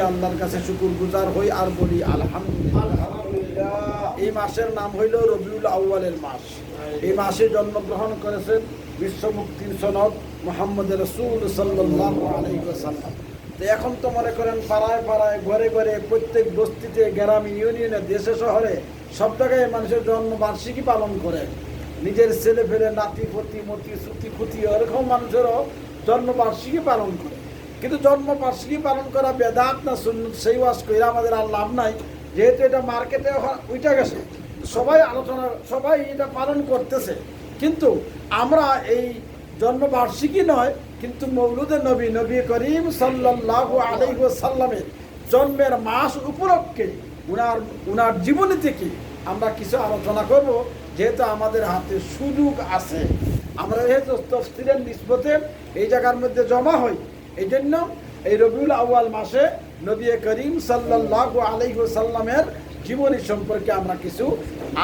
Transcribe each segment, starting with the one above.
আল্লাহর কাছে শুকরগুজার হই আর বলি আলহামদুলিল্লাহ। এই মাসের নাম হইল রবিউল আউয়ালের মাস। এই মাসে জন্মগ্রহণ করেছেন বিশ্ব মুক্তির সনদ মুহাম্মদ রাসূল সাল্লাল্লাহু আলাইহি ওয়াসাল্লাম। তো এখন তো মনে করেন পাড়ায় পাড়ায় ঘরে ঘরে প্রত্যেক বস্তিতে গ্রামে ইউনিয়নে দেশে শহরে সব জায়গায় মানুষের জন্মবার্ষিকী পালন করে। নিজের ছেলে ফেলে নাতি পতি মতি শ্রুতি খুতি এরকম মানুষেরও জন্মবার্ষিকী পালন করে। কিন্তু জন্মবার্ষিকী পালন করা বেদাত না সুন্নত সেই ওয়াজ কইরা আমাদের আর লাভ নাই, যেহেতু এটা মার্কেটে উঠে গেছে, সবাই আলোচনা সবাই এটা পালন করতেছে। কিন্তু আমরা এই জন্মবার্ষিকী নয়, কিন্তু মৌলুদে নবী নবী করিম সাল্লাল্লাহু আলাইহি ওয়াসাল্লামের জন্মের মাস উপলক্ষে উনার জীবনী থেকে আমরা কিছু আলোচনা করব, যেহেতু আমাদের হাতে সুযোগ আছে। আমরা যেহেতু তাফসীরের নিসবতে এই জায়গার মধ্যে জমা হই, এই জন্য এই রবিউল আউয়াল মাসে নবী করিম সাল্লাল্লাহু আলাইহি ওয়াসাল্লামের জীবনী সম্পর্কে আমরা কিছু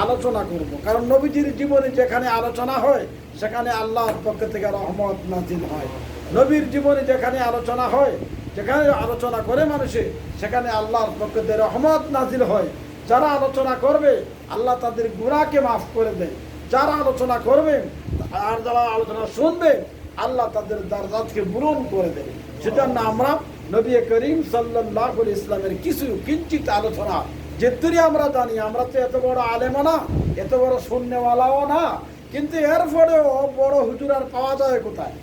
আলোচনা করব। কারণ নবীজির জীবনী যেখানে আলোচনা হয় সেখানে আল্লাহর পক্ষ থেকে রহমত নাজিল হয়। নবীর জীবনী যেখানে আলোচনা হয়, যেখানে আলোচনা করে মানুষে, সেখানে আল্লাহর পক্ষ থেকে রহমত নাজিল হয়। যারা আলোচনা করবে আল্লাহ তাদের গুনাহকে মাফ করে দেয়, যারা আলোচনা করবে আর যারা আলোচনা শুনবে আল্লাহ তাদের দারজাতকে পূরণ করে দেয়। সেজন্য আমরা নবী করিম সাল্লাল্লাহু আলাইহি ইসলামের কিছু কিঞ্চিত আলোচনা যেহেতু আমরা জানি, আমরা তো এত বড় আলেমও না, এত বড় শূন্যওয়ালাও না, কিন্তু এরপরেও বড় হুজুর আর পাওয়া যায় কোথায়?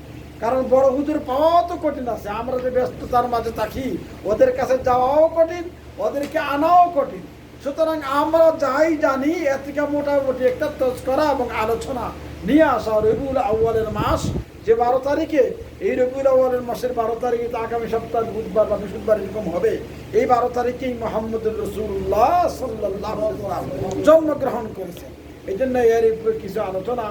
কারণ বড় হুজুর পাওয়াও তো কঠিন আছে। আমরা যে ব্যস্ততার মাঝে থাকি, ওদের কাছে যাওয়াও কঠিন, ওদেরকে আনাও কঠিন। সুতরাং আমরা যাই জানি এর থেকে মোটামুটি একটা তজকরা এবং আলোচনা নিয়ে আসা। রবিউল আউয়ালের মাস যে 12 তারিখে, এই রবিউল আউয়ালের মাসের 12 তারিখে তো আগামী সপ্তাহ বুধবার বা বৃহস্পতিবার এরকম হবে। এই 12 তারিখেই মুহাম্মদুর রাসূলুল্লাহ সাল্লাল্লাহু আলাইহি ওয়াসাল্লাম জন্মগ্রহণ করেছেন। এই জন্য এর উপরে কিছু আলোচনা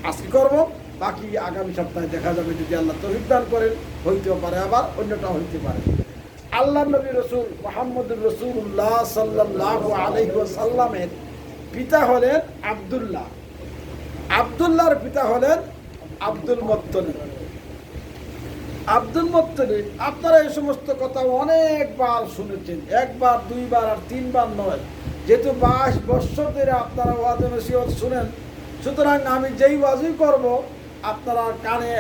আজকে করব, বাকি আগামী সপ্তাহে দেখা যাবে। যদি আল্লাহ তৌফিক দান করেন হইতেও পারে, আবার অন্যটা হইতে পারে। আল্লাহ নবী রসুল মুহাম্মদুর রাসূলুল্লাহ সাল্লাল্লাহু আলাইহি ওয়াসাল্লামের পিতা হলেন আব্দুল্লাহ। আব্দুল্লাহর পিতা হলেন আব্দুল মুত্তালিব। আব্দুল মুত্তালিব, আপনারা এই সমস্ত কথা অনেকবার শুনেছেন, একবার দুইবার আর তিনবার নয়। যেহেতু 22 বছর ধরে আপনারা ওয়াজ নসিহত শুনেন, সুতরাং আমি যেই ওয়াজই করব আপনারা কানে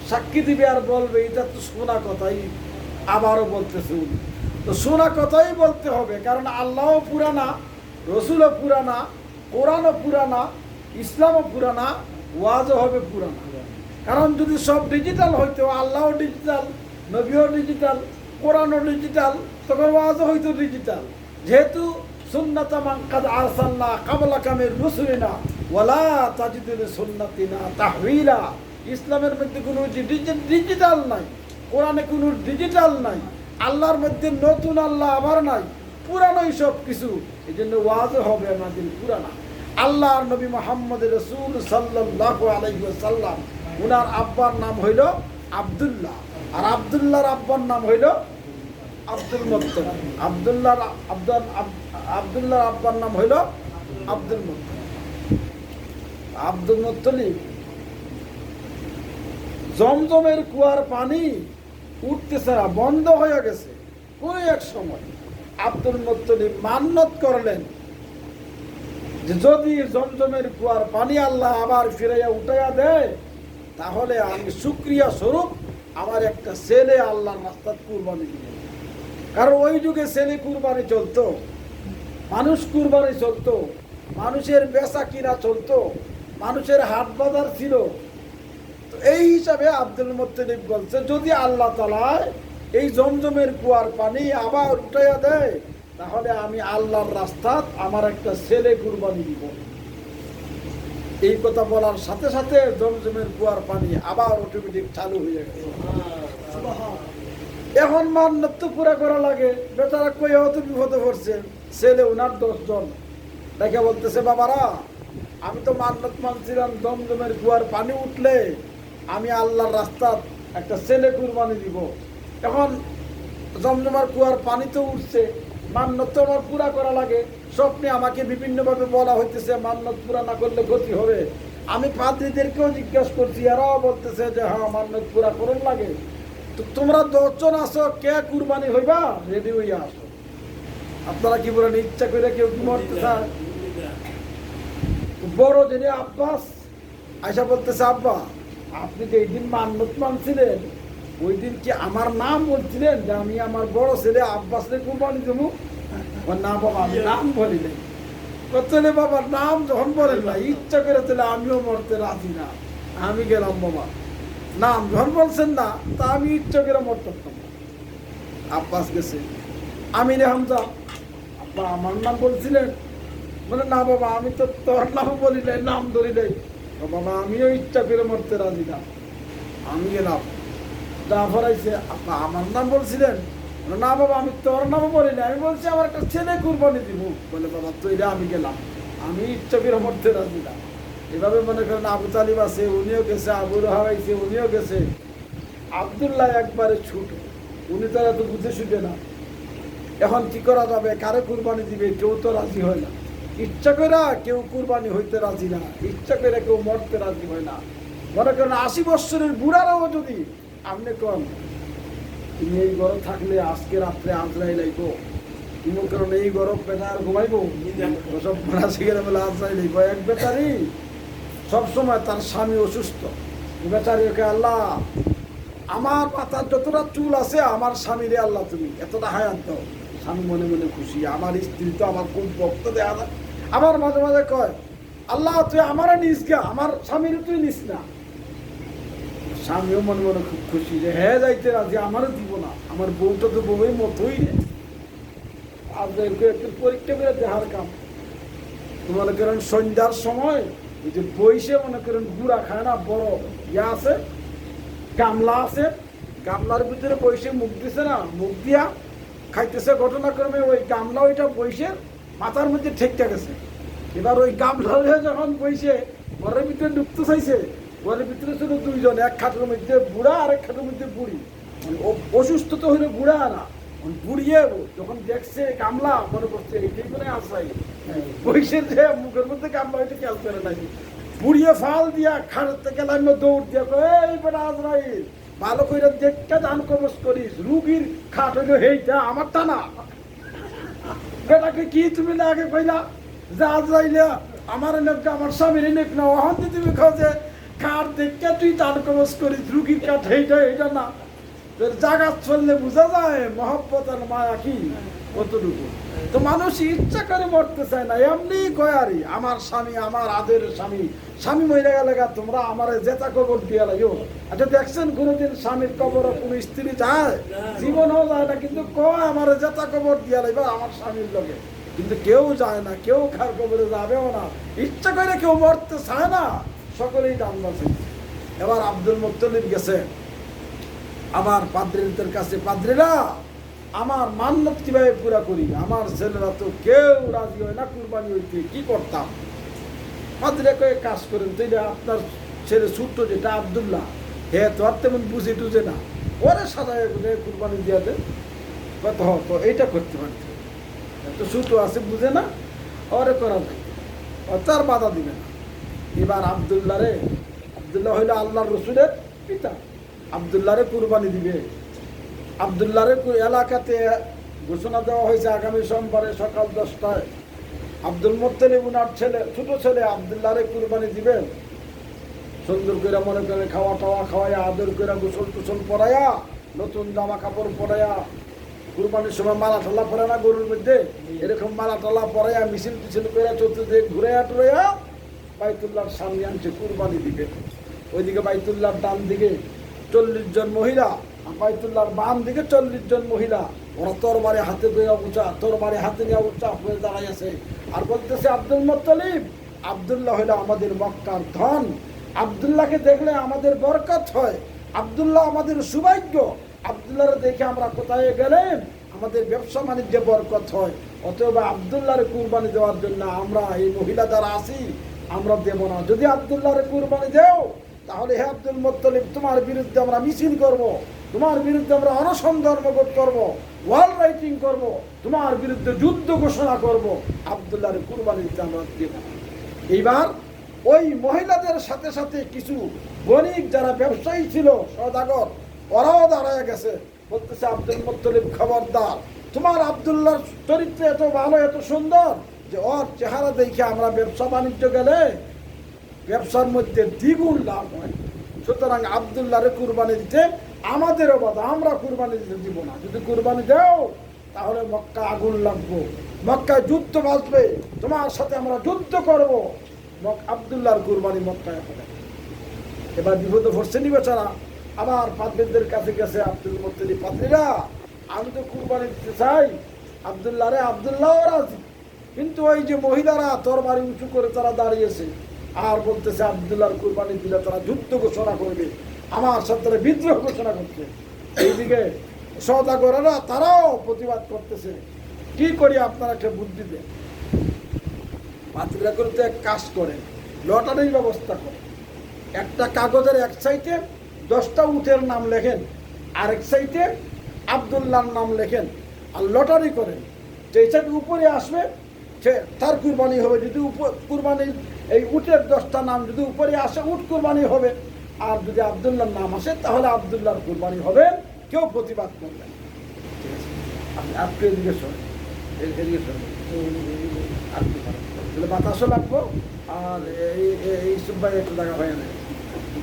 সাক্ষী দিবে আর বলবে এটা তো শোনা কথাই, আবারও বলতেছে। তো শোনা কথাই বলতে হবে, কারণ আল্লাহও পুরানা, রসুলও পুরানা, কোরআনও পুরানা, ইসলামও পুরানা, ওয়াজও হবে পুরানা। কারণ যদি সব ডিজিটাল হইতো, আল্লাহও ডিজিটাল, নবীও ডিজিটাল, কোরআনও ডিজিটাল, তখন ওয়াজও হইতো ডিজিটাল। যেহেতু সুন্নাতা মান কাদ আরসালনা ক্বাবলাকা মির রুসুলিনা ওয়ালা তাজিদু লিসুন্নাতিনা তাহওয়িলা। ইসলামের মধ্যে কোনো ডিজিটাল নাই, কোরআনে কোনো ডিজিটাল নাই, আল্লাহর মধ্যে নতুন আল্লাহ আবার নাই, পুরানোই সব কিছু। এই জন্য ওয়াজও হবে আমাদের পুরানা। আল্লাহর নবী মুহাম্মদ রাসূল সাল্লাল্লাহু আলাইহি ওয়াসাল্লাম, উনার আব্বার নাম হইল আব্দুল্লাহ, আর আব্দুল্লাহর আব্বার নাম হইল আব্দুল মুত্তালিব। আব্দুল্লাহর আব্বার নাম হইল আব্দুল মুত্তালিব। আব্দুল মুত্তালিব জমজমের কুয়ার পানি উঠতেছে না, বন্ধ হয়ে গেছে। কোন এক সময় আব্দুল মুত্তালিব মান্নত করলেন যে যদি জমজমের কুয়ার পানি আল্লাহ আবার ফিরাইয়া উঠাইয়া দেয়, তাহলে আমি শুকরিয়া স্বরূপ আমার একটা ছেলে আল্লাহর রাস্তায় কুরবানি দিব। কারণ ওই যুগে ছেলে কুরবানি চলতো, মানুষ কুরবানি চলতো, মানুষের বেচা কিনা চলতো, মানুষের হাট বাজার ছিল। তো এই হিসাবে আব্দুল মুত্তালিব বলছে যদি আল্লাহ তাআলা এই জমজমের কুয়ার পানি আবার উঠাইয়া দেয়, তাহলে আমি আল্লাহর রাস্তায় আমার একটা ছেলে কুরবানি দিব। এই কথা বলার সাথে সাথে জমজমের কুয়ার পানি আবার অটোমেটিক চালু হয়ে গেল। এখন মান্নত তো পুরা করা লাগে, বেচারা কই হয়তো বিপদে পড়ছে। ছেলে ওনার 10 জন দেখে বলতেছে, বাবারা আমি তো মান্নত মানছিলাম জমজমের কুয়ার পানি উঠলে আমি আল্লাহর রাস্তায় একটা ছেলে কুরবানি দিব। এখন জমজমের কুয়ার পানি তো উঠছে, মান্নত তো আমার পুরা করা লাগে। স্বপ্নে আমাকে বিভিন্নভাবে বলা হইতেছে মান্নত পুরা না করলে ক্ষতি হবে। আমি পাদ্রীদেরকেও জিজ্ঞাসা করছি, এরাও বলতেছে যে হ্যাঁ মান্নত পুরা করুন লাগে। তো তোমরা 10 জন আসো, কে কুরবানি হইবা রেডি হইয়া আসো। আপনারা কি বলেন, ইচ্ছা করে কেউ কি মরতে চায়? বড় যিনি আব্বাস আয়সা বলতেছে, আব্বা আপনি যে এই দিন মান্নত মানছিলেন, ওই দিন কি আমার নাম বলছিলেন যে আমি আমার বড় ছেলে আব্বাসরে কুরবানি দেবো? না বাবা, আমি নাম বলি নাই। ছেলে বাবা নাম যখন বলেন না, ইচ্ছা করে ছেলে আমিও মরতে রাজি না, আমি গেলাম বাবা। নাম যখন বলছেন না, তা আমি ইচ্ছা করে মরতে পারতাম না। আব্বাস গেছে, আমি হামজা, আব্বা আমার নাম বলছিলেন? বলে না বাবা, আমি তো তোর নাম বলি নাই, নাম ধরি নাই। বাবা আমিও ইচ্ছা করে মরতে রাজি না, আমি গেলাম। জাফর আইছে, আপা আমার নাম বলছিলেন? না বাবা, আমি তোর নাম বলি না, আমি বলছি আমার একটা ছেলে কুরবানি দিব। বলে বাবা তৈরি, আমি গেলাম, আমি ইচ্ছা করে মরতে রাজি না। এভাবে মনে করেন আবু তালিব আছে, উনিও গেছে, আবু রাহা আইছে, উনিও গেছে। আব্দুল্লাহ একবারে ছুট, উনি তো এত বুঝে শুধে না। এখন কি করা যাবে, কারে কুরবানি দিবে? কেউ তো রাজি হয় না। ইচ্ছা করে কেউ কুরবানি হইতে রাজি না, ইচ্ছা করে কেউ মরতে রাজি হয় না। মনে করেন 80 বৎসরের বুড়ারাও যদি আপনি কন তুমি এই ঘরে থাকলে আজকে রাত্রে আজরাইল আইবো, তুমি কারণ এই গরম পেটা আর ঘুমাইবো, সব ভাড়া শিখে বলে আজরাইল আইবো। এক বেচারি সবসময় তার স্বামী অসুস্থ, বেচারি ওকে, আল্লাহ আমার মাথার যতটা চুল আছে আমার স্বামীরে আল্লাহ তুমি এতটা হায়াত দাও। স্বামী মনে মনে খুশি, আমার স্ত্রী তো আমার খুব ভক্ত দেয়া না। আমার মাঝে মাঝে কয়, আল্লাহ তুই আমারে নিস গা, আমার স্বামীর তুই নিস না। স্বামীও মনে মনে খুব খুশি যে হ্যাঁ যাইতে রাজি, আমারও দিব না, আমার বউটা তো বউয়ের মতোই রে। আর একটু পরীক্ষা করে দেখার কাম। মনে করেন সন্ধ্যার সময় ওই যে বইসে মনে করেন গুড়া খায় না, বড় ইয়া আছে, গামলা আছে, গামলার ভিতরে বইসে মুখ দিছে না, মুখ দিয়া খাইতেছে। ঘটনাক্রমে ওই গামলা ওইটা বইসে মাথার মধ্যে ঠেকতে গেছে। এবার ওই গামলা যখন বইসে ঘরের ভিতরে ঢুকতে চাইছে, ঘরের ভিতরে ছিল 2 জন, এক খাটের মধ্যে বুড়া আর এক খাটের মধ্যে বুড়ি। অসুস্থ তো হইলে বুড়া না, বুড়িয়ে যখন দেখছে গামলা মনে করছে এইটাই করে আসাই বইসে, যে মুখের মধ্যে গামলা ওইটা খেয়াল করে নাই, বুড়িয়ে ফাল দিয়া খাটের থেকে লাইন দৌড় দিয়া এই বেটা আজরাইল ভালো করে দেখতে দান কবচ করিস, রুগীর খাট হইল এইটা আমারটা না। বেটাকে কি তুমি না আগে কইলা যে আজরাইলে আমার নেক আমার স্বামীর নেক না, ওখান তুমি খাও যে কার দেখে তুই দান কবচ করিস, রুগীর কাঠ এইটা এইটা না। জায়গা চললে বোঝা যায় মহব্বত আর মায়া কি কতটুকু। তো মানুষ ইচ্ছা করে মরতে চায় না, এমনি কয়ারি আমার স্বামী, আমার আদরের স্বামী, স্বামী মরে গেলে তোমরা আমার জেতা কবর দিয়ে লাগো। আচ্ছা দেখছেন কোনোদিন স্বামীর কবর কোন স্ত্রী যায়? জীবনও যায় না, কিন্তু কয় আমার জেতা কবর দিয়ে লাগবে আমার স্বামীর লগে। কিন্তু কেউ যায় না, কেউ খার কবরে যাবেও না, ইচ্ছা করে কেউ মরতে চায় না, সকলেই দাম বাঁচে। এবার আব্দুল মুত্তালিব গেছে আমার পাদ্রীদের কাছে, পাদ্রীরা আমার মান্নত কিভাবে পুরা করি, আমার ছেলেরা তো কেউ রাজি হয় না কুরবানি হইতে, কি করতাম? পাদ্রীরা কয়ে কাজ করেন, তাইলে আপনার ছেলে ছোট্ট যেটা আব্দুল্লাহ, হ্যাঁ তো আর তেমন বুঝে টুঝে না, ওরে সাজায় কুরবানি দিয়ে দেন। কত তো এইটা করতে পারত, তো ছোট আছে বুঝে না, ওরে করা যায়, তার বাধা দিবে না। এবার আব্দুল্লাহ হইল আল্লাহর রসুলের পিতা, আব্দুল্লাহরে কুরবানি দিবে। আব্দুল্লাহরে এলাকাতে ঘোষণা দেওয়া হয়েছে আগামী সোমবারে সকাল 10টায় আব্দুল মুত্তালিব উনার ছেলে, ছোট ছেলে আব্দুল্লাহরে কুরবানি দিবেন। সুন্দর করে মনে করে খাওয়া টাওয়া খাওয়াইয়া, আদর করে গোসল টুসল পরাইয়া, নতুন জামা কাপড় পরাইয়া, কুরবানির সময় মালা টালা পরে না গরুর মধ্যে, এরকম মালা টালা পরাইয়া মিছিল টিছিল করে চতুর্দিকে ঘুরাইয়া টুরাইয়া বাইতুল্লাহর সামনে আনছে কুরবানি দিবে। ওইদিকে বাইতুল্লাহর ডান দিকে 40 জন মহিলা, বাইতুল্লাহর বাম দিকে 40 জন মহিলা, ওরা তরবারি হাতে দিয়ে উঁচা, তরবারি হাতে নিয়ে উঁচা হয়ে দাঁড়াই আছে আর বলতেছে, আব্দুল মুত্তালিব, আব্দুল্লাহ হইল আমাদের মক্কার ধন, আব্দুল্লাহকে দেখলে আমাদের বরকত হয়, আব্দুল্লাহ আমাদের সৌভাগ্য, আব্দুল্লাহরে দেখে আমরা কোথায় গেলেন আমাদের ব্যবসা বাণিজ্যে বরকত হয়। অতএব আব্দুল্লাহরে কুরবানি দেওয়ার জন্য আমরা এই মহিলা যারা আছি আমরা দেব না। যদি আব্দুল্লাহরে কুরবানি দেও তাহলে হে আব্দুল মুত্তালিব, তোমার বিরুদ্ধে আমরা মিছিল করব, তোমার বিরুদ্ধে আমরা অনশন ধর্মঘট করব, ওয়াল রাইটিং করব, তোমার বিরুদ্ধে যুদ্ধ ঘোষণা করব, আব্দুল্লাহরে কুরবানি দিতে আমরা দেব না। এইবার ওই মহিলাদের সাথে সাথে কিছু বণিক যারা ব্যবসায়ী ছিল সওদাগর, ওরাও দাঁড়ায় গেছে, বলতেছে আব্দুল মুত্তালিব খবরদার, তোমার আব্দুল্লাহর চরিত্র এত ভালো এত সুন্দর যে ওর চেহারা দেখে আমরা ব্যবসা বাণিজ্য গেলে ব্যবসার মধ্যে দ্বিগুণ লাভ হয়, সুতরাং আব্দুল্লাহরে কুরবানি দিতে আমাদেরও বাধা, আমরা কুরবানি দিতে দিব না। যদি কুরবানি দাও তাহলে মক্কা আগুন লাগবো, মক্কায় যুদ্ধ বাঁচবে, তোমার সাথে আমরা যুদ্ধ করব। আব্দুল্লাহর কুরবানি মক্কায় হবে। এবার বিপদে পড়ছে নি বেচারা, আবার পাদ্রীদের কাছে গেছে আব্দুল মুত্তালিব, পাদ্রীরা আমি তো কুরবানি দিতে চাই আব্দুল্লাহ রে, আব্দুল্লাহও রাজি, কিন্তু ওই যে মহিলারা তরবারি উঁচু করে তারা দাঁড়িয়েছে আর বলতেছে আব্দুল্লাহর কুরবানি দিলে তারা যুদ্ধ ঘোষণা করবে, আমার সাথে বিদ্রোহ ঘোষণা করছে। এইদিকে সওদাগরেরা তারাও প্রতিবাদ করতেছে। কি করি আপনারা একটা বুদ্ধি দেন। পাদ্রীরা করতে এক কাজ করেন, লটারির ব্যবস্থা করেন। একটা কাগজের এক সাইডে 10টা উটের নাম লেখেন, আরেক সাইডে আব্দুল্লাহর নাম লেখেন, আর লটারি করেন। যে সাইড উপরে আসবে সে তার কুরবানি হবে। যদি কুরবানির এই উটের 10টা নাম যদি উপরে আসে উট কুরবানি হবে, আর যদি আব্দুল্লাহর নাম আসে তাহলে আব্দুল্লাহর কুরবানি হবে। কেউ প্রতিবাদ করবেন। ঠিক আছে, আপনি এদিকে শোনেন, এদিকে শোনেন, আপনি তাহলে বাতাসও লাগবো, আর এই সব ভাই একটু দেখা হয় না,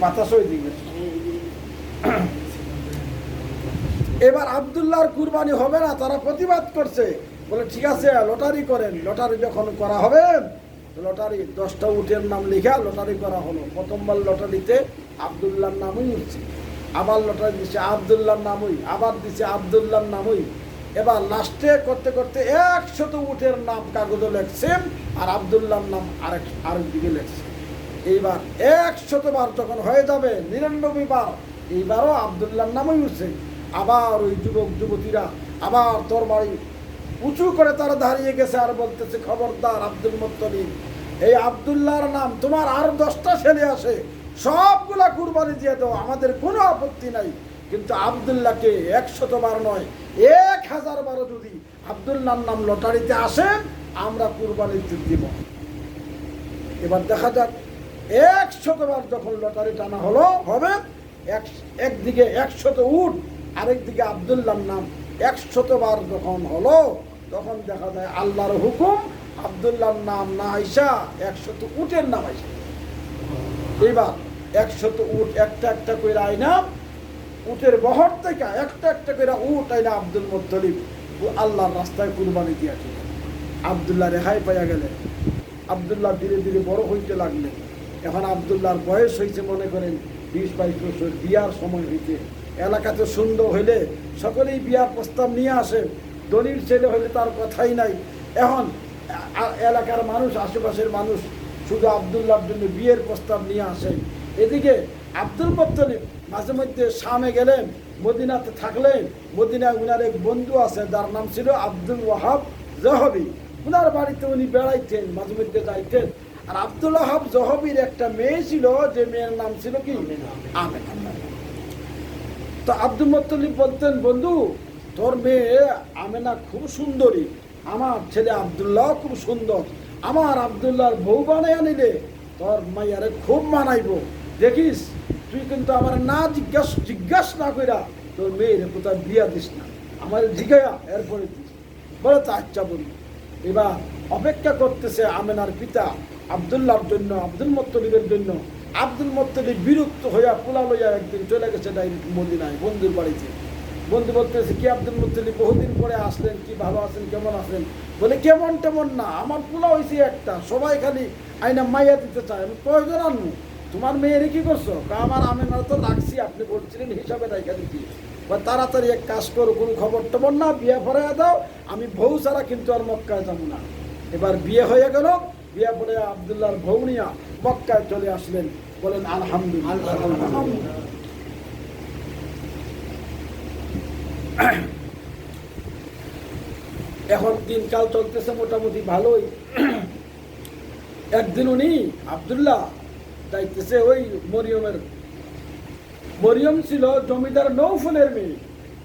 বাতাসও এদিকে। এবার আব্দুল্লাহর কুরবানি হবে না, তারা প্রতিবাদ করছে, বলে ঠিক আছে লটারি করেন। লটারি যখন করা হবে, লটারি 10টা উটের নাম লিখা লটারি করা হলো। প্রথমবার লটারিতে আব্দুল্লাহর নামই উঠছে, আবার লটারি দিচ্ছে আব্দুল্লাহর নামই, আবার দিচ্ছে আব্দুল্লাহর নামই। এবার লাস্টে করতে করতে 100 উটের নাম কাগজে লেখছে, আর আব্দুল্লাহর নাম আরেক দিকে লেখছে। এইবার 100 বার যখন হয়ে যাবে, 99 বার, এইবারও আব্দুল্লাহর নামই উঠছে। আবার ওই যুবক যুবতীরা আবার তরবারি উঁচু করে তারা দাঁড়িয়ে গেছে আর বলতেছে খবরদার আব্দুল মুত্তালিব, এই আব্দুল্লাহর নাম তোমার আর 10টা ছেলে আসে, সবগুলা কুরবানি দিয়ে দাও, আমাদের কোনো আপত্তি নাই, কিন্তু আব্দুল্লাহকে 100 বার নয় 1000 বারও যদি আব্দুল্লাহর নাম লটারিতে আসে আমরা কুরবানি দিব। এবার দেখা যাক 100 বার যখন লটারি টানা হলো হবে, একদিকে 100 উট, আরেকদিকে আব্দুল্লাহর নাম 100 বার যখন হলো, তখন দেখা যায় আল্লাহর হুকুম, আব্দুল্লাহর নাম না আইসা 100 উটের নাম আইসা। এবার 100 উট একটা একটা করে আইনা, উটের বহর থেকে একটা একটা করে উট আইনা আব্দুল মুত্তালিব আল্লাহর রাস্তায় কুরবানি দিয়েছে। আব্দুল্লাহ রেহাই পাইয়া গেলেন। আব্দুল্লাহ ধীরে ধীরে বড় হইতে লাগলেন। এখন আব্দুল্লাহর বয়স হয়েছে মনে করেন 20-22 বছর, বিয়ার সময় হইতে। এলাকাতে সুন্দর হইলে সকলেই বিয়ার প্রস্তাব নিয়ে আসে, দলিল ছেলে হইলে তার কথাই নাই। এখন এলাকার মানুষ, আশেপাশের মানুষ শুধু আব্দুল্লাহর জন্য বিয়ের প্রস্তাব নিয়ে আসেন। এদিকে আব্দুল মুত্তালিব মাঝে মধ্যে শামে গেলেন, মদিনাতে থাকলেন। মদিনায় উনার এক বন্ধু আছে যার নাম ছিল আব্দুল ওয়াহাব জহবি। উনার বাড়িতে উনি বেড়াইতেন, মাঝে মধ্যে যাইতেন। আর আব্দুল ওয়াহাব জহবির একটা মেয়ে ছিল, যে মেয়ের নাম ছিল কি আমেনা। তো আব্দুল মুত্তালিব বলতেন, বন্ধু তোর মেয়ে আমেনা খুব সুন্দরী, আমার ছেলে আব্দুল্লাহ খুব সুন্দর, আমার আব্দুল্লাহর বউ বানাইয়া নিলে তোর মাইয়ারে খুব মানাইব, দেখিস তুই কিন্তু আমার না জিজ্ঞাসা না কইরা তোর মেয়ের কোথায় বিয়া দিস না, আমার জিগাইয়া এরপরে দিস। বলে তো আচ্ছা বলি। এবার অপেক্ষা করতেছে আমেনার পিতা আব্দুল্লাহর জন্য, আব্দুল মুত্তালিবের জন্য। আব্দুল মুত্তালিব বিরক্ত হইয়া পোলা লইয়া একদিন চলে গেছে ডাইরেক্ট মদিনায় বন্ধুর বাড়িতে। বন্ধু বলতেছে, কি আব্দুল মুত্তালিব বহুদিন পরে আসলেন, কি ভালো আছেন, কেমন আছেন? বলে কেমন টেমন না, আমার পোলা হয়েছে একটা, সবাই খালি আইনা মাইয়া দিতে চায়, আমি কয়জন আনবো, তোমার মেয়েরে কি করছো? আমার আমেনা তো রাখছি, আপনি বলছিলেন হিসাবে রাইখা দিতে, বা তাড়াতাড়ি এক কাজ করো, কোনো খবর টবর না, বিয়ে পড়াইয়া দাও, আমি বউ ছাড়া কিন্তু আর মক্কায় যাবো না। এবার বিয়ে হয়ে গেল, বিয়ে পড়ে আব্দুল্লাহর বউ নিয়া মক্কায় চলে আসলেন। বলেন আলহামদুলিল্লাহ। এখন দিনকাল চলতেছে মোটামুটি ভালোই। একদিন উনি আব্দুল্লাহ যাইতেছে ওই মরিয়ম ছিল জমিদার নৌফলের মেয়ে,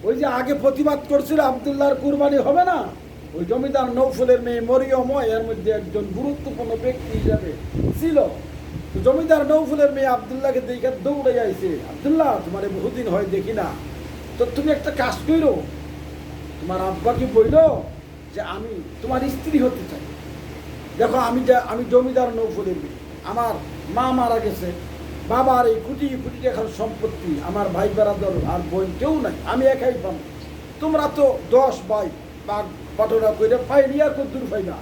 ওই যে আগে প্রতিবাদ করছিল আব্দুল্লাহর কুরবানি হবে না, ওই জমিদার নৌফলের মেয়ে মরিয়ম এর মধ্যে একজন গুরুত্বপূর্ণ ব্যক্তি হিসাবে ছিল। জমিদার নৌফুলের মেয়ে আব্দুল্লাহকে দেখে দৌড়ে যাইছে, আব্দুল্লাহ তোমার বহুদিন হয় দেখি না, তো তুমি একটা কাজ করো, তোমার আব্বাকে বললো যে আমি তোমার স্ত্রী হতে চাই। দেখো আমি জমিদার নৌফুলের মেয়ে, আমার মা মারা গেছে, বাবার এই কোটি কোটি টাকার সম্পত্তি, আমার ভাই বেড়াদর আর বোন কেউ নাই, আমি একাই পাবো। তোমরা তো 10 ভাই বাঘ পাটরা করে পাইনি আর কদ্দুর পাই না,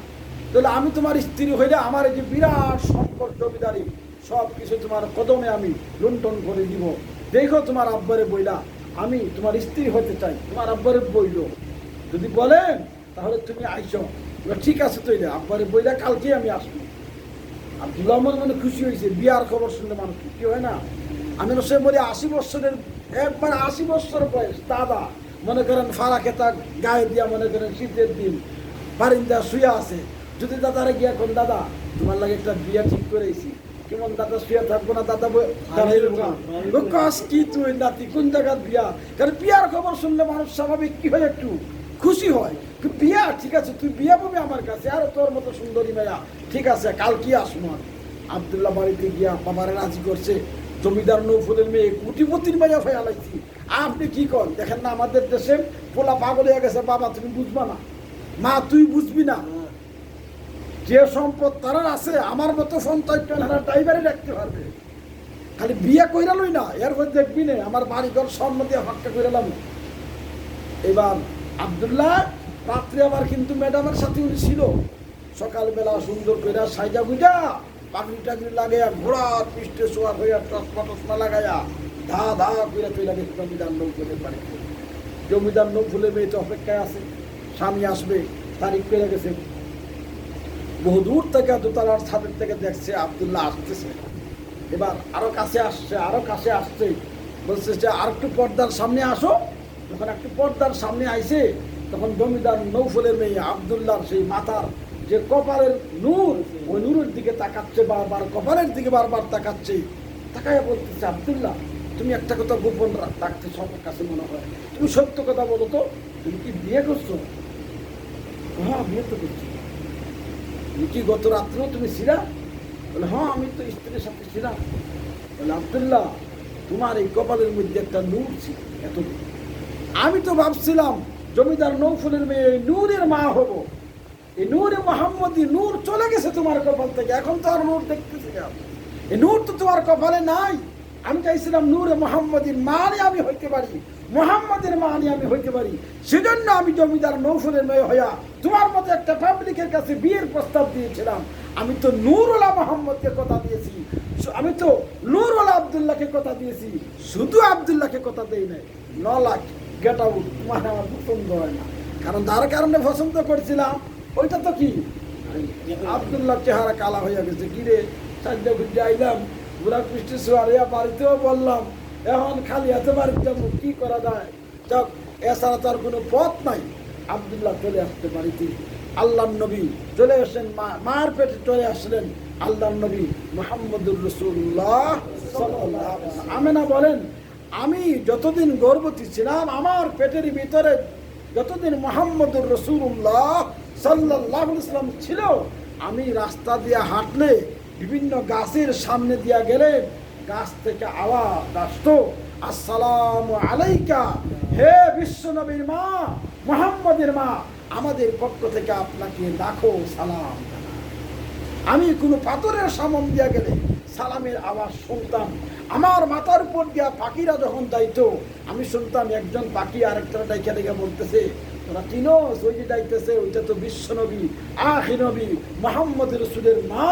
তাহলে আমি তোমার স্ত্রী হইলে আমার এই যে বিরাট সম্পদ জমিদারি সব কিছু তোমার কদমে আমি লুণ্ঠন করে দিব। দেখো তোমার আব্বারে বইলা আমি তোমার স্ত্রী হতে চাই, তোমার আব্বারে বইল, যদি বলেন তাহলে তুমি আইসো। ঠিক আছে তো, আব্বারে বইলা কালকে আমি আসবো। আব্দুল্লাহ মনে খুশি হয়েছে, বিয়ার খবর শুনলে মানুষ কি হয় না। আমি সে বলি 80 বছরের, একবার 80 বছর বয়স দাদা, মনে করেন ফাড়া খেতা গায়ে দিয়া, মনে করেন শীতের দিন বারিন্দা শুয়ে আছে, যদি দাদারে গিয়া কোন দাদা তোমার লাগে একটা বিয়া ঠিক করেছি, কেমন দাদা শুয়ে থাকবো না, দাদা কাজ কি তুই নাতি কোন জায়গার বিয়া, কারণ বিয়ার খবর শুনলে মানুষ স্বাভাবিক কি হয় একটু খুশি হয়। বিয়া ঠিক আছে, তুই বিয়া পাবি আমার কাছে, আর তোর মতো সুন্দরী মেয়া, ঠিক আছে কাল কি আসবো। আব্দুল্লাহ বাড়িতে গিয়া বাবারে রাজি করছে, জমিদার নৌফুলের মেয়ে কোটিপতির মেয়া হয়ে আলাইছি। আপনি কি কর দেখেন না, আমাদের দেশে পোলা পাগল হয়ে গেছে, বাবা তুমি বুঝবা না, মা তুই বুঝবি না, যে সম্পদ তার আছে আমার মতো সন্তান ড্রাইভারে রাখতে পারবে, খালি বিয়ে কইরালই না, এরপর দেখবি না আমার বাড়ি ঘর স্বর্ণ দিয়ে ফাঁকা কইরালাম। এবার আব্দুল্লাহ রাত্রে আবার কিন্তু ম্যাডামের সাথে উনি ছিল, সকালবেলা সুন্দর করে সাইজা বুঝা পাগড়ি টাগড়ি লাগাইয়া ঘোড়ার পৃষ্ঠে শোয়া হইয়া চশমা টশমা লাগাইয়া ধা ধা করে চলে গেছে জমিদার নৌফুলের বাড়িতে। জমিদার নৌফুলের মেয়ে তো অপেক্ষায় আছে, স্বামী আসবে, তারিখ পেয়ে গেছে। বহু দূর থেকে দোতলার ছাদের থেকে দেখছে আব্দুল্লাহ আসতেছে, এবার আরো কাছে আসছে, আরো কাছে আসছে, বলছে যে আর একটু পর্দার সামনে আসো। যখন একটু পর্দার সামনে আইছে তখন জমিদার নৌফুলের মেয়ে আব্দুল্লাহর সেই মাথার যে কপালের নূর, ওই নূরের দিকে তাকাচ্ছে বারবার, কপালের দিকে বারবার তাকাচ্ছে, তাকাইয়া বলতেছে আব্দুল্লাহ তুমি একটা কথা গোপন রাখতে সবার কাছে মনে হয়, তুমি সত্য কথা বলো তো, তুমি কি বিয়ে করছো? হ্যাঁ বিয়ে তো করছি। তুমি কি গত রাত্রেও তুমি ছিলা? বলে হ্যাঁ আমি তো স্ত্রীর সাথে ছিলাম। বলে আব্দুল্লাহ তোমার এই কপালের মধ্যে একটা নূর ছিল এতদিন, আমি তো ভাবছিলাম জমিদার নৌফুলের মেয়ে নূরের মা হব, এই নূরে মোহাম্মদী নূর চলে গেছে তোমার কপাল থেকে, এখন তো আর নূর দেখতেছি না, এই নূর তো তোমার কপালে নাই। আমি চাইছিলাম নূরে মোহাম্মদীর মানে আমি হইতে পারি, মোহাম্মদের মানে আমি হইতে পারি, সেজন্য আমি জমিদার নৌফুলের মেয়ে হইয়া তোমার মতো একটা পাবলিকের কাছে বিয়ের প্রস্তাব দিয়েছিলাম। আমি তো নূরুল্লাহ মোহাম্মদকে কথা দিয়েছি, আমি তো নূরুল্লাহ আব্দুল্লাহকে কথা দিয়েছি, শুধু আব্দুল্লাহকে কথা দেই নাই। 9 লাখ গেট আউট, তোমার আমার পছন্দ হয় না, কারণ তার কারণে পছন্দ করছিলাম ওইটা তো কি আব্দুল্লাহ চেহারা কালা হইয়া গেছে, কিরে সাজ্জা ঘুরতে আইলাম ঘোরা পৃষ্ঠে সোয়ারিয়া, বাড়িতেও বললাম এখন খালি হাতে বাড়িতে যাবো, কি করা যায়, যাক এছাড়া তার কোনো পথ নাই। আব্দুল্লাহ চলে আসতে বাড়িতে, আল্লাহ নবী চলে আসলেন, মার পেটে চলে আসলেন আল্লাহ নবী মুহাম্মদুর রাসূলুল্লাহ সাল্লাল্লাহু আলাইহি ওয়াসাল্লাম। আমেনা বলেন আমি যতদিন গর্ভবতী ছিলাম আমার পেটের ভিতরে যতদিন মুহাম্মদুর রাসূলুল্লাহ সাল্লাল্লাহু আলাইহি ওয়াসাল্লাম ছিল, আমি রাস্তা দিয়ে হাঁটলে বিভিন্ন গাছের সামনে দিয়া গেলে গাছ থেকে আওয়াজ আসতো আসসালামু আলাইকা, হে বিশ্ব নবীর মা মুহাম্মদের মা, আমাদের পক্ষ থেকে আপনাকে লাখো সালাম। আমি কোনো পাথরের সামন দিয়া গেলে সালামের আওয়াজ শুনতাম, আমার মাথার উপর দিয়া পাখিরা যখন যাইতো আমি শুনতাম একজন পাখি আরেকটা ডাইকা ডেকে বলতেছে তোরা চিনো ওই যে যাইতেছে ওইটা তো বিশ্ব নবী আখির নবী মুহাম্মদ রাসূলের মা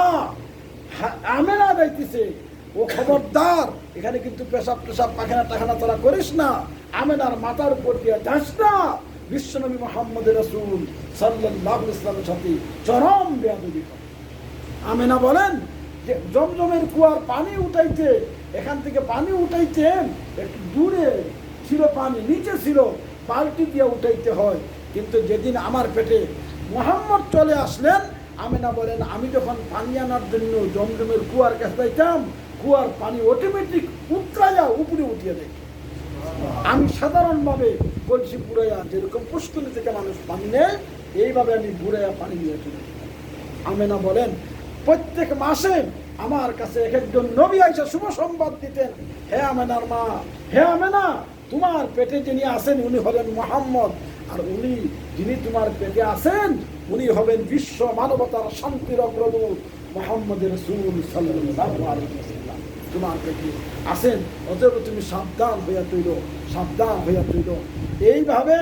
আমেনা যাইতেছে, ও খবরদার এখানে কিন্তু পেশাব টেশাব পাখানা টাখানা তোরা করিস না, আমেনার মাথার উপর দিয়া যাস না, বিশ্বনবী মুহাম্মদ রাসূল সাল্লাল্লাহু আলাইহি ওয়াসাল্লামের সাথে চরম বেয়াদবি করে। আমেনা বলেন যে জমজমের কুয়ার পানি উঠাইতে, এখান থেকে পানি উঠাইতেন একটু দূরে ছিল, পানি নিচে ছিল, বালতি দিয়ে উঠাইতে হয়, কিন্তু যেদিন আমার পেটে মুহাম্মদ চলে আসলেন, আমেনা বলেন আমি যখন পানি আনার জন্য জমজমের কুয়ার কাছে যাইতাম, কুয়ার পানি অটোমেটিক উতরাইয়া উপরে উঠিয়ে দেয়, আমি সাধারণভাবে কলসি পুরাইয়া যেরকম পুষ্করি থেকে মানুষ পানি নেয় এইভাবে আমি ঘুরাইয়া পানি নিয়ে চলে। আমেনা বলেন প্রত্যেক মাসে আমার কাছে এক একজন নবী আইসা শুভ সংবাদ দিতেন, হে আমেনার মা, হে আমেনা, তোমার পেটে যিনি আছেন উনি হলেন মুহাম্মদ, আর উনি যিনি তোমার পেটে আছেন উনি হবেন বিশ্ব মানবতার শান্তির অগ্রদূত মুহাম্মদ রাসূল সাল্লাল্লাহু আলাইহি ওয়াসাল্লাম তোমার পেটে আছেন, অতএব তুমি সাবধান হইয়া তৈল, সাবধান হইয়া তৈল। এইভাবে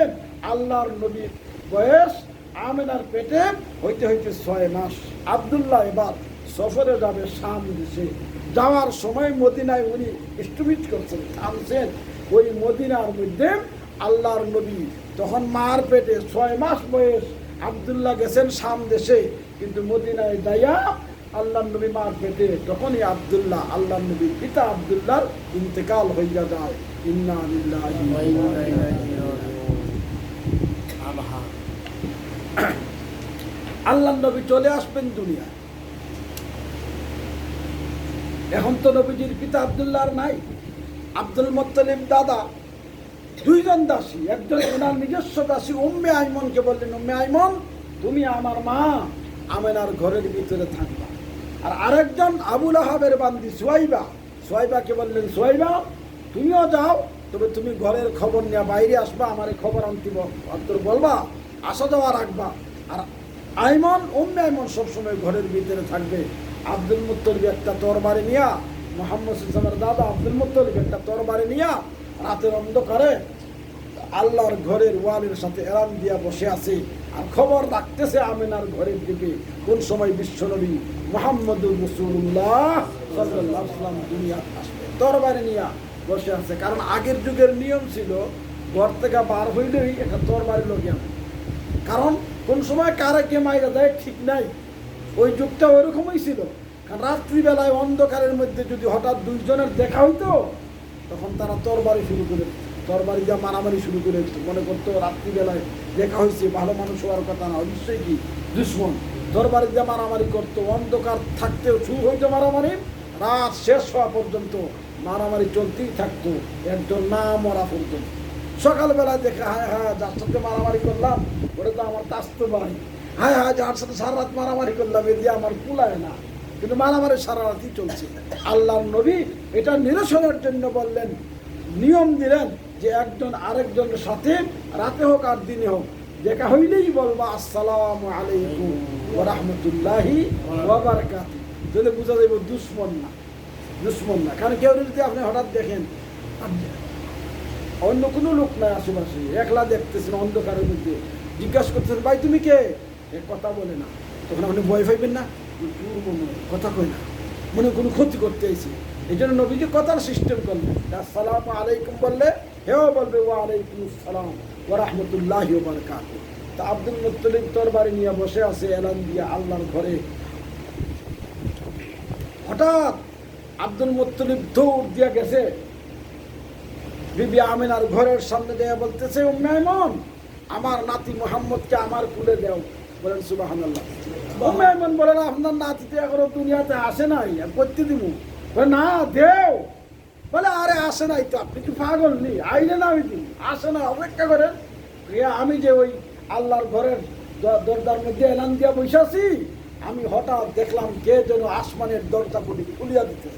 আল্লাহর নবীর বয়স আমেনার পেটে হইতে হইতে 6 মাস। আব্দুল্লাহ এবার সফরে যাবে শাম দেশে, যাওয়ার সময় মদিনায় উনি স্টপিজ করছেন, থামছেন। ওই মদিনার মধ্যে আল্লাহর নবী তখন মার পেটে 6 মাস বয়স, আব্দুল্লাহ গেছেন শাম দেশে, কিন্তু মদিনায় যাইয়া আল্লাহর নবী মার পেটে, তখনই আব্দুল্লাহ আল্লাহর নবীর পিতা আব্দুল্লাহর ইন্তেকাল হইয়া যায়। ইন্না লিল্লাহি ওয়া ইন্না ইলাইহি রাজিউন। আল্লাহর নবী চলে আসবেন দুনিয়া। এখন তো নবীজির পিতা আব্দুল্লাহর নাই, আব্দুল মুত্তালিব দাদা, 2 জন দাসী, একজন ওনার নিজস্ব দাসী উম্মে আইমনকে বললেন, উম্মে আইমন তুমি আমার মা আমেনার ঘরের ভিতরে থাকবা। আর আরেকজন আবুল আহাবের বান্দি সুয়াইবা, সুয়াইবাকে বললেন, সুয়াইবা তুমিও যাও, তবে তুমি ঘরের খবর নিয়ে বাইরে আসবা, আমার এই খবর আনতিব অন্তর বলবা, আসা যাওয়া রাখবা। আর আইমন উম্মে আইমন সবসময় ঘরের ভিতরে থাকবে। আব্দুল মুত্তালিব একটা তরবারি নিয়া, মুহাম্মদ সাল্লাল্লাহু আলাইহি ওয়াসাল্লামের দাদা আব্দুল মুত্তালিব একটা তরবারি নিয়া রাতের অন্ধকারে আল্লাহর ঘরের ওয়ালের সাথে এলান দিয়া বসে আছে, আর খবর রাখতেছে আমেনার ঘরের দিকে কোন সময় বিশ্বনবী মুহাম্মদুর রাসূলুল্লাহ সাল্লাল্লাহু আলাইহি ওয়াসাল্লাম দুনিয়া আসবে। তরবারি নিয়া বসে আছে, কারণ আগের যুগের নিয়ম ছিল ঘর থেকে বার হইলেই একটা তরবারি লোক, কারণ কোন সময় কারে কে মাইরা দেয় ঠিক নাই। ওই যুগটা ওইরকমই ছিল, কারণ রাত্রিবেলায় অন্ধকারের মধ্যে যদি হঠাৎ 2 জনের দেখা হইতো, তখন তারা তরবারি শুরু করে, তরবারি যা মারামারি শুরু করে দিত। মনে করতো রাত্রিবেলায় দেখা হয়েছে, ভালো মানুষ হওয়ার কথা না, অবশ্যই কি দুশ্মন। তরবারি যা মারামারি করতো, অন্ধকার থাকতেও শুরু হইতো মারামারি, রাত শেষ হওয়া পর্যন্ত মারামারি চলতেই থাকতো, একজন না মরা পর্যন্ত। সকালবেলায় দেখে, হ্যাঁ হ্যাঁ যার সাথে মারামারি করলাম ওটা তো আমার তাস্তো ভাই, হ্যাঁ হ্যাঁ যার সাথে সারা রাত মারামারি করলাম এ দিয়ে আমার কুলায় না, কিন্তু মারামারি সারা রাতই চলছে। আল্লাহর নবী এটা নিরসনের জন্য বললেন, নিয়ম দিলেন যে একজন আরেকজনের সাথে রাতে হোক আর দিনে হোক দেখা হইলেই বলবা আসসালামু আলাইকুম ওয়া রাহমাতুল্লাহি ওয়া বারাকাতুহু, যদি বুঝা যাইব দুশ্মন না, দুশ্মন না। কারণ কেউ যদি আপনি হঠাৎ দেখেন অন্য কোনো লোক নাই আশেপাশে, একলা দেখতেছেন অন্ধকারের মধ্যে, জিজ্ঞাসা করতেছেন ভাই তুমি কে, কথা বলে না, তখন আপনি ভয় পাইবেন না, কথা কয় না, মনে কোনো ক্ষতি করতে আইছে। এই জন্য নবীজি কথার সিস্টেম করলেন, আসসালামু আলাইকুম বললে হেও বলবে ওয়া আলাইকুম আসসালাম ওয়া রাহমাতুল্লাহি ওয়া বারাকাতুহু। তা আব্দুল মুত্তালিব তরবারি নিয়ে বসে আছে এলান দিয়া আল্লাহর ঘরে। হঠাৎ আব্দুল মুত্তালিব দৌড় দিয়া গেছে বিবি আমিনার ঘরের সামনে দিয়ে বলতেছে, উম্মে আইমন আমার নাতি মুহাম্মদকে আমার কুলে দাও। বলেন সুবহানাল্লাহ। উম্মে আইমন বলেন, আপনার নাতি তো এখনো দুনিয়াতে আসে নাই, আর করতে দিব না, দেও। বলে আরে আসে নাই তো, আপনি কি পাগল নি, আইলে না ওই দিন আসে না, অপেক্ষা করেন। আমি যে ওই আল্লাহর ঘরের দরজার মধ্যে এলান দিয়া বসে আছি, আমি হঠাৎ দেখলাম কে যেন আসমানের দরজা খুলিয়া দিতে,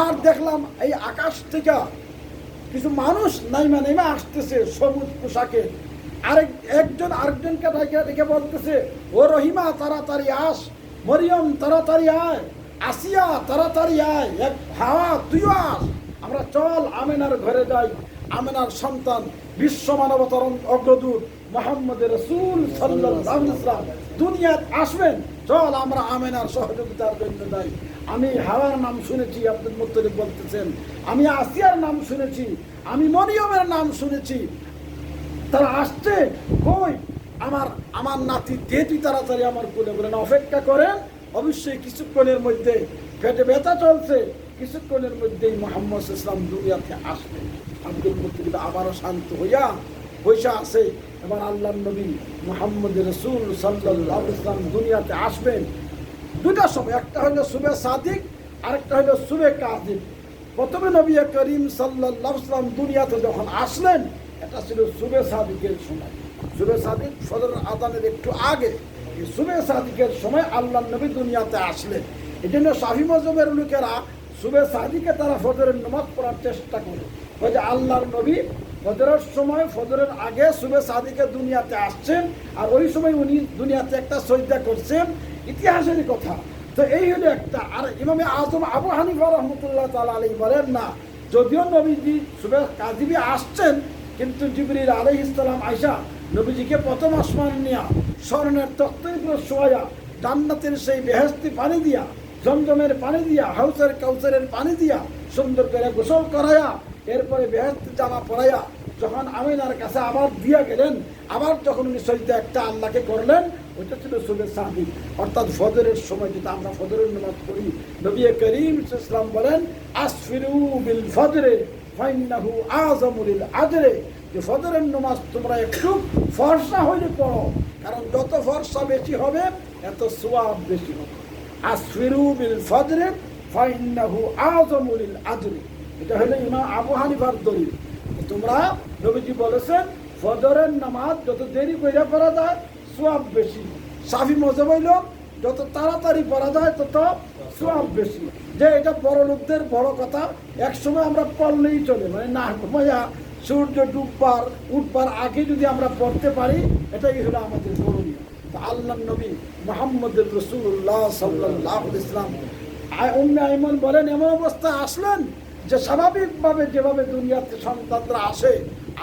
আর দেখলাম এই আকাশ থেকে কিছু মানুষ নাইমা নাইমা আসতেছে সবুজ পোশাকে। একজন আরেকজনকে ডেকে বলতেছে, ও রহিমা তাড়াতাড়ি আস, মরিয়ম তাড়াতাড়ি আয়, আসিয়া তাড়াতাড়ি আয়, হাওয়া তুইও আস, আমরা চল আমেনার ঘরে যাই। আমেনার সন্তান বিশ্ব মানবতার অগ্রদূত মুহাম্মদ রাসূল সাল্লাল্লাহু আলাইহি ওয়াসাল্লাম দুনিয়াতে আসবেন, চল আমরা আমেনার সহযোগিতার জন্য যাই। আমি হাওয়ার নাম শুনেছি, আব্দুল মুত্তালিব বলতেছেন, আমি আসিয়ার নাম শুনেছি, আমি মরিয়মের নাম শুনেছি, তারা আসছে কই, আমার নাতি দেটি তাড়াতাড়ি আমার কোলে। বলেন অপেক্ষা করেন, অবশ্যই কিছুক্ষণের মধ্যে, পেটে ব্যথা চলছে, কিছুক্ষণের মধ্যেই মুহাম্মদ সাল্লাল্লাহু আলাইহি ওয়াসাল্লাম দুনিয়াতে আসবেন। আব্দুল মুত্তালিব আবারও শান্ত হইয়া বৈশা আছে। এবার আল্লাহর নবী মুহাম্মদ রাসূল সাল্লাল্লাহু আলাইহি ওয়াসাল্লাম দুনিয়াতে আসবেন 2টার সময়, একটা হলো সুবে সাদিক, আরেকটা হলো সুবে কাযিব। প্রথমে নবী করিম সাল্লাল্লাহু আলাইহি ওয়াসাল্লাম দুনিয়াতে যখন আসলেন, এটা ছিল সুবে সাদিকের সময়। সুবে সাদিক ফজরের আযানের একটু আগে, এই সুবে সাদিকের সময় আল্লাহর নবী দুনিয়াতে আসলেন। এই জন্য শাফি মজহবের লোকেরা সুবে সাদিকে তারা ফজরের নামাজ পড়ার চেষ্টা করে। ওই যে আল্লাহর নবী ফজরের সময়, ফজরের আগে সুবে সাদিকে দুনিয়াতে আসছেন, আর ওই সময় উনি দুনিয়াতে একটা সজদা করছেন, ইতিহাসের কথা। তো এই হলো একটা। আর ইমামে আজম আবু হানিফা রহমতুল্লাহ তাআলা আলাইহি বলেন না, যদিও নবীজি সুবে কাজিবি আসছেন, কিন্তু জিবরিল আলাইহিস সালাম আয়েশা নবীজিকে প্রথম আসমান নিয়া স্বর্ণের তখ্তের উপর শোয়া, জান্নাতের সেই বেহেশতি পানি দিয়া, জমজমের পানি দিয়া, হাউসের কাউসারের পানি দিয়া সুন্দর করে গোসল করায়া, এরপরে বেহেশতি জামা পরাইয়া যখন আমিনার কাছে আবার দিয়া গেলেন, আবার যখন উনি সজদা একটা আল্লাহকে করলেন, ওইটা ছিল সুবে সাদিক। অর্থাৎ ফজরের সময় যেটা আমরা ফজরের নামাজ পড়ি, নবী করিম সাল্লাল্লাহু আলাইহি ওয়াসাল্লাম বলেন, আসফিরু বিল ফজরে ফাইন্নাহু আযামু লিল আজরে, যে ফজরের নামাজ তোমরা একটু ফর্সা হইলে পড়ো, কারণ যত ফর্সা বেশি হবে এত সওয়াব বেশি হবে। আসফিরু বিল ফজরে ফাইন্নাহু আযামু লিল আজরে, এটা হলো ইমাম আবু হানিফার দলিল। তোমরা, নবীজি বলেছেন, ফজরের নামাজ যত দেরি করে পড়া যায় সওয়াব বেশি। শাফি মজহব হইল যত তাড়াতাড়ি পড়া যায় তত সওয়াব বেশি। যে এটা বড় লোকদের বড় কথা, একসময় আমরা পড়লেই চলে, মানে না ঘুমাইয়া সূর্য উঠবার আগে যদি আমরা পড়তে পারি, এটাই হলো আমাদের করণীয়। তো আল্লাহর নবী মুহাম্মদুর রাসূলুল্লাহ সাল্লাল্লাহু আলাইহি ওয়াসাল্লাম উম্মে আইমান বলেন, এমন অবস্থায় আসলেন যে স্বাভাবিকভাবে যেভাবে দুনিয়াতে সন্তানরা আসে,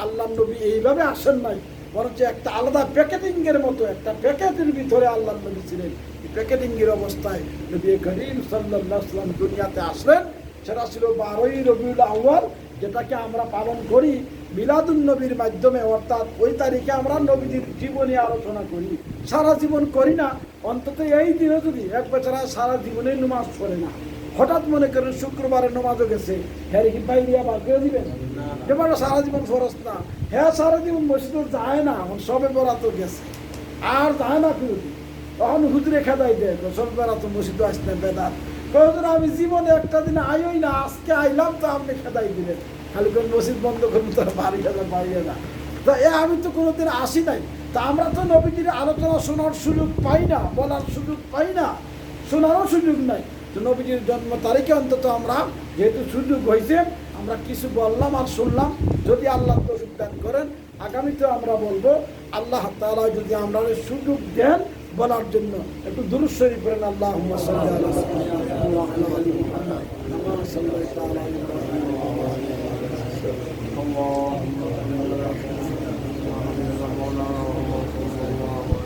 আল্লাহর নবী এইভাবে আসেন নাই, বরঞ্চ একটা আলাদা প্যাকেটিংয়ের মতো একটা প্যাকেটের ভিতরে আল্লাহর নবী ছিলেন। এই প্যাকেটিংয়ের অবস্থায় নবী করিম সাল্লাল্লাহু আলাইহি ওয়াসাল্লাম দুনিয়াতে আসলেন। সেটা ছিল 12ই রবিউল আউয়াল, যেটাকে আমরা পালন করি মিলাদুন নবীর মাধ্যমে। অর্থাৎ ওই তারিখে আমরা নবীজির জীবনী আলোচনা করি, সারা জীবন করি না, অন্তত এই দিনে যদি এক বেচারা সারা জীবনেই নামাজ পড়ে না, হঠাৎ মনে করেন শুক্রবারে নামাজও গেছে, হ্যাঁ কি বাইরে আবার করে দিবেন? এবার সারা জীবন ফরজ না, হ্যাঁ সারা জীবন মসজিদে যায় না, এখন সবে বরাত গেছে আর যায় না কেউ, তখন হুজুরে খেদাই দেয়, সবে বরাত মসজিদে আসতে বেদাত। কখন আমি জীবনে একটা দিন আইই না, আজকে আইলাম তো আপনি খেদাই দিলেন, খালি করে মসজিদ বন্ধ করুন, তার বাড়ি খেলা বাইরে না। তো আমি তো কোনোদিন আসি নাই। তা আমরা তো নবীজির আলোচনা শোনার সুযোগ পাই না, বলার সুযোগ পাই না, শোনারও সুযোগ নাই। তো নবীজির জন্ম তারিখে অন্তত আমরা, যেহেতু সুযোগ হয়েছে, আমরা কিছু বললাম আর শুনলাম। যদি আল্লাহ তৌফিক দান করেন, আগামীতে আমরা বলবো। আল্লাহ তাআলা যদি আমরা সুযোগ দেন বলার জন্য, একটু দুরূদ শরীফ পড়েন। আল্লাহুম্মা সাল্লি আলা সাইয়্যিদিনা ওয়া আলা আলি মুহাম্মাদ কামা সাল্লাইতা আলা ইব্রাহিম ওয়া আলা আলি ইব্রাহিম। আল্লাহুম্মা